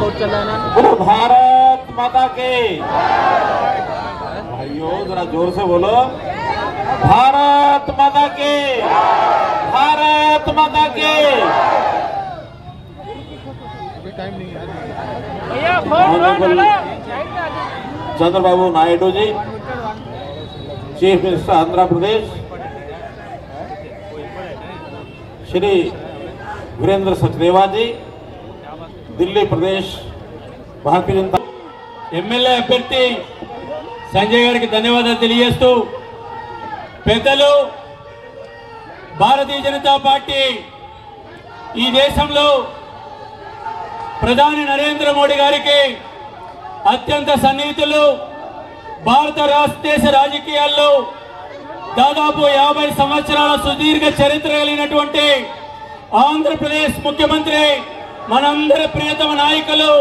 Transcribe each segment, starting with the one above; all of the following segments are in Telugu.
बोलो भारत माता के। भाइयों जरा जोर से बोलो भारत माता के, भारत माता के। चंद्रबाबू नायडू जी, चीफ मिनिस्टर आंध्र प्रदेश, श्री वीरेंद्र सचदेवा जी, दिल्ली प्रदेश भारतीय जनता ఎమ్మెల్యే అభ్యర్థి సంజయ్ గారికి ధన్యవాదాలు తెలియజేస్తూ, పెద్దలు భారతీయ జనతా పార్టీ ఈ దేశంలో ప్రధాని నరేంద్ర మోడీ గారికి అత్యంత సన్నిహితులు, భారత దేశ రాజకీయాల్లో దాదాపు 50 సంవత్సరాల సుదీర్ఘ చరిత్ర కలిగినటువంటి ఆంధ్రప్రదేశ్ ముఖ్యమంత్రి మనందరి ప్రియతమ నాయకులు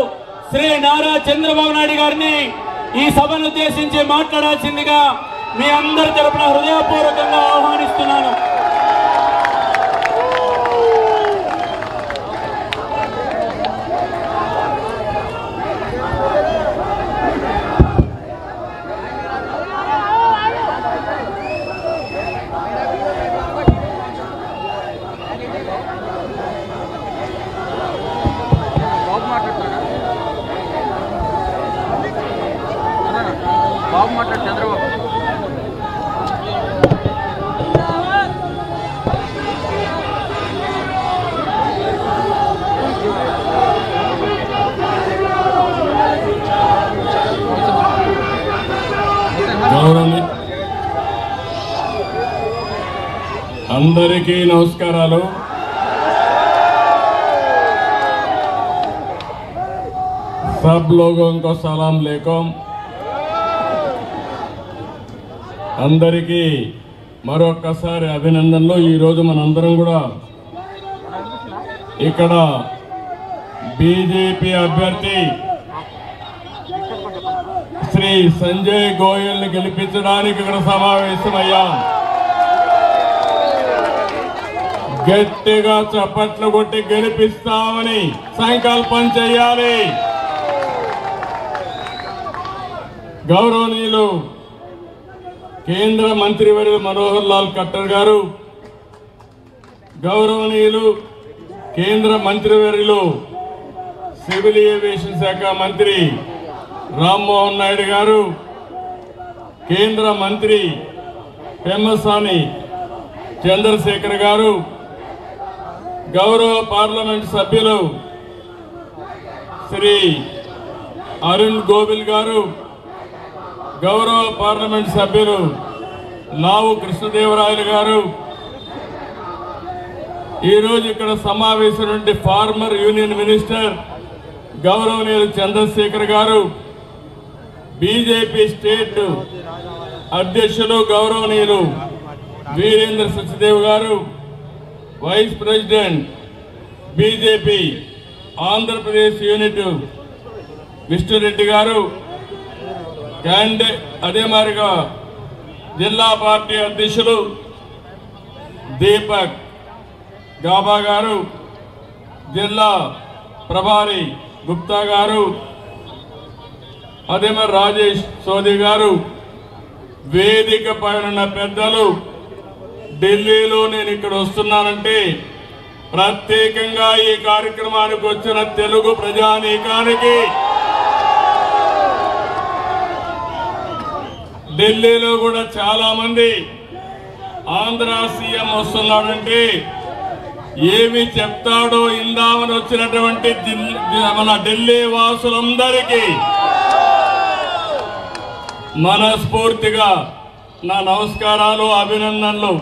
శ్రీ నారా చంద్రబాబు నాయుడు గారిని ఈ సభను ఉద్దేశించి మాట్లాడాల్సిందిగా మీ అందరి తరపున హృదయపూర్వకంగా ఆహ్వానిస్తున్నాను. అందరికీ నమస్కారాలు. सब लोगों को सलाम लेकुम. అందరికీ మరొకసారి అభినందనలు. ఈ రోజు మనందరం కూడా ఇక్కడ బీజేపీ అభ్యర్థి శ్రీ సంజయ్ గోయల్ని గెలిపించడానికి ఇక్కడ సమావేశమయ్యాం. గట్టిగా చప్పట్లు కొట్టి గెలిపిస్తామని సంకల్పం చేయాలి. గౌరవనీయులు కేంద్ర మంత్రివర్యులు మనోహర్ లాల్ ఖట్టర్ గారు, గౌరవనీయులు కేంద్ర మంత్రివర్యులు సివిల్ ఏవియేషన్ శాఖ మంత్రి రామ్మోహన్ నాయుడు గారు, కేంద్ర మంత్రి పెమ్మసాని చంద్రశేఖర్ గారు, గౌరవ పార్లమెంట్ సభ్యులు శ్రీ అరుణ్ గోవిల్ గారు, గౌరవ పార్లమెంట్ సభ్యులు లావు కృష్ణదేవరాయలు గారు, ఈరోజు ఇక్కడ సమావేశం నుండి ఫార్మర్ యూనియన్ మినిస్టర్ గౌరవనీయులు చంద్రశేఖర్ గారు, బీజేపీ స్టేట్ అధ్యక్షులు గౌరవనీయులు వీరేంద్ర సచదేవ్ గారు, vice president BJP Andhra Pradesh unit Vishnu Reddy గారు, అదే మాదిరిగా జిల్లా పార్టీ అధ్యక్షులు దీపక్ గాబా గారు, జిల్లా ప్రభారి గుప్తా గారు, అదే మరి రాజేష్ సోది గారు, వేదిక పైన పెద్దలు, ఢిల్లీలో నేను ఇక్కడ వస్తున్నానంటే ప్రత్యేకంగా ఈ కార్యక్రమానికి వచ్చిన తెలుగు ప్రజానీకానికి, ఢిల్లీలో కూడా చాలా మంది ఆంధ్ర సీఎం వస్తున్నాడంటే ఏమి చెప్తాడో ఇందామని వచ్చినటువంటి మన ఢిల్లీ వాసులందరికీ మనస్ఫూర్తిగా నా నమస్కారాలు, అభినందనలు.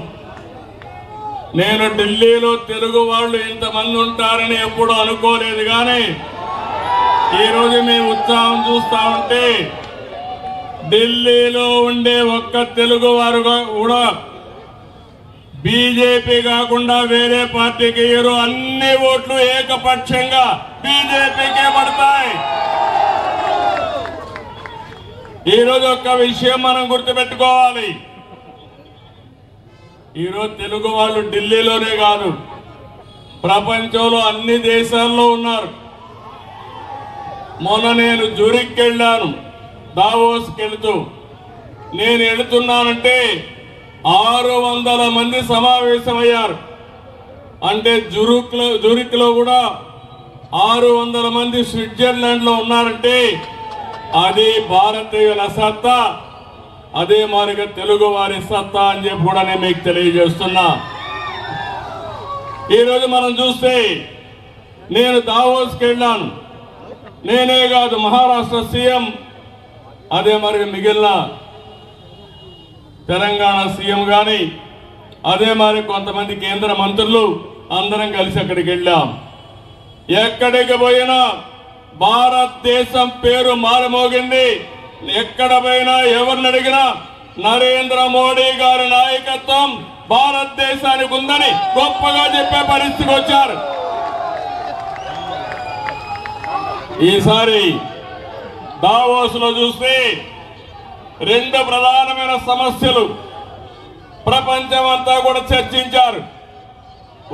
నేను ఢిల్లీలో తెలుగు వాళ్ళు ఇంతమంది ఉంటారని ఎప్పుడూ అనుకోలేదు, కానీ ఈరోజు మీ ఉత్సాహం చూస్తా ఉంటే ఢిల్లీలో ఉండే ఒక్క తెలుగు వారు కూడా బీజేపీ కాకుండా వేరే పార్టీకి ఇయ్యరు. అన్ని ఓట్లు ఏకపక్షంగా బీజేపీకే పడతాయి. ఈరోజు ఒక్క విషయం మనం గుర్తుపెట్టుకోవాలి. ఈరోజు తెలుగు వాళ్ళు ఢిల్లీలోనే కాదు, ప్రపంచంలో అన్ని దేశాల్లో ఉన్నారు. మొన్న నేను జూరిక్ వెళ్ళాను, దావోస్కి వెళుతూ. నేను వెళుతున్నానంటే 600 మంది సమావేశమయ్యారు. అంటే జూరిక్లో కూడా 600 మంది స్విట్జర్లాండ్లో ఉన్నారంటే అది భారతీయుల సత్తా, అదే మాదిరిగా తెలుగు వారి సత్తా అని చెప్పి కూడా నేను మీకు తెలియజేస్తున్నా. ఈరోజు మనం చూస్తే నేను దావోస్కి వెళ్ళాను. నేనే కాదు, మహారాష్ట్ర సీఎం, అదే మరి మిగిలిన తెలంగాణ సీఎం కానీ, అదే మరి కొంతమంది కేంద్ర మంత్రులు అందరం కలిసి అక్కడికి వెళ్ళాం. ఎక్కడికి పోయినా భారతదేశం పేరు మారుమోగింది. ఎక్కడ పోయినా ఎవరిని అడిగినా నరేంద్ర మోడీ గారి నాయకత్వం భారతదేశానికి ఉందని గొప్పగా చెప్పే పరిస్థితికి వచ్చారు. ఈసారి దావోస్ లో చూస్తే 2 ప్రధానమైన సమస్యలు ప్రపంచమంతా కూడా చర్చించారు.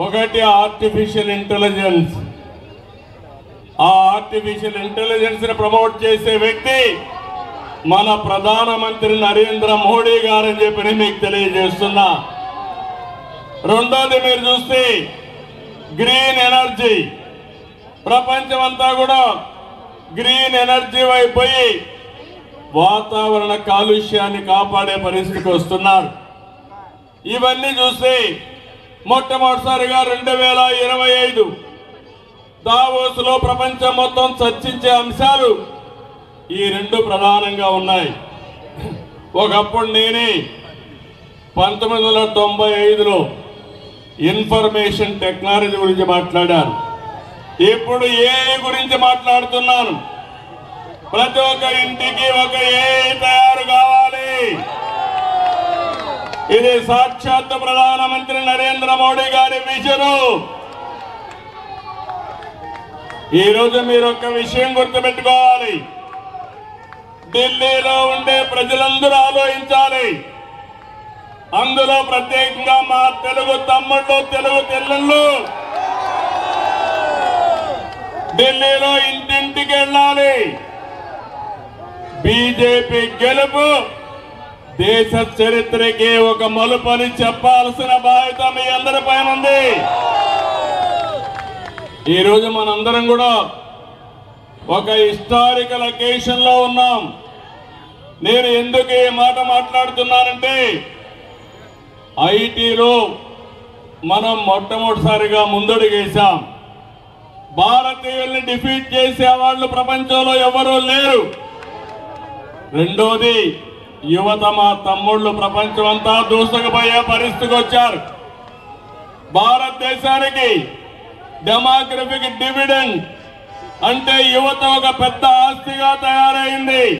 ఒకటి ఆర్టిఫిషియల్ ఇంటెలిజెన్స్. ఆ ఆర్టిఫిషియల్ ఇంటెలిజెన్స్ ని ప్రమోట్ చేసే వ్యక్తి మన ప్రధానమంత్రి నరేంద్ర మోడీ గారని చెప్పి మీకు తెలియజేస్తున్నా. రెండోది మీరు చూస్తే గ్రీన్ ఎనర్జీ. ప్రపంచమంతా కూడా గ్రీన్ ఎనర్జీ వైపోయి వాతావరణ కాలుష్యాన్ని కాపాడే పరిస్థితికి వస్తున్నారు. ఇవన్నీ చూస్తే మొట్టమొదటిసారిగా 2025 దావోస్ లో ప్రపంచం మొత్తం చర్చించే అంశాలు ఈ 2 ప్రధానంగా ఉన్నాయి. ఒకప్పుడు నేనే 1995లో ఇన్ఫర్మేషన్ టెక్నాలజీ గురించి మాట్లాడాను. ఇప్పుడు ఏఐ గురించి మాట్లాడుతున్నాను. ప్రతి ఒక్క ఇంటికి ఒక ఏఐ తయారు కావాలి. ఇది సాక్షాత్ ప్రధానమంత్రి నరేంద్ర మోడీ గారి విజన్. ఈరోజు మీరు ఒక విషయం గుర్తుపెట్టుకోవాలి. ఢిల్లీలో ఉండే ప్రజలందరూ ఆలోచించాలి. అందులో ప్రత్యేకంగా మా తెలుగు తమ్ముళ్ళు, తెలుగు చెల్లెళ్ళు ఢిల్లీలో ఇంటింటికి వెళ్ళాలి. బీజేపీ గెలుపు దేశ చరిత్రకి ఒక మలుపని చెప్పాల్సిన బాధ్యత మీ అందరి పైన ఉంది. ఈరోజు మనందరం కూడా ఒక హిస్టారికల్ అకేషన్ లో ఉన్నాం. నేను ఎందుకు ఈ మాట మాట్లాడుతున్నానంటే ఐటీలో మనం మొట్టమొదటిసారిగా ముందడుగేశాం. భారతీయుల్ని డిఫీట్ చేసే వాళ్ళు ప్రపంచంలో ఎవరూ లేరు. రెండోది యువత, మా తమ్ముళ్ళు ప్రపంచం అంతా దూసుకుపోయే పరిస్థితికి వచ్చారు. భారతదేశానికి డెమోగ్రఫిక్ డివిడెండ్ అంటే యువత ఒక పెద్ద ఆస్తిగా తయారైంది.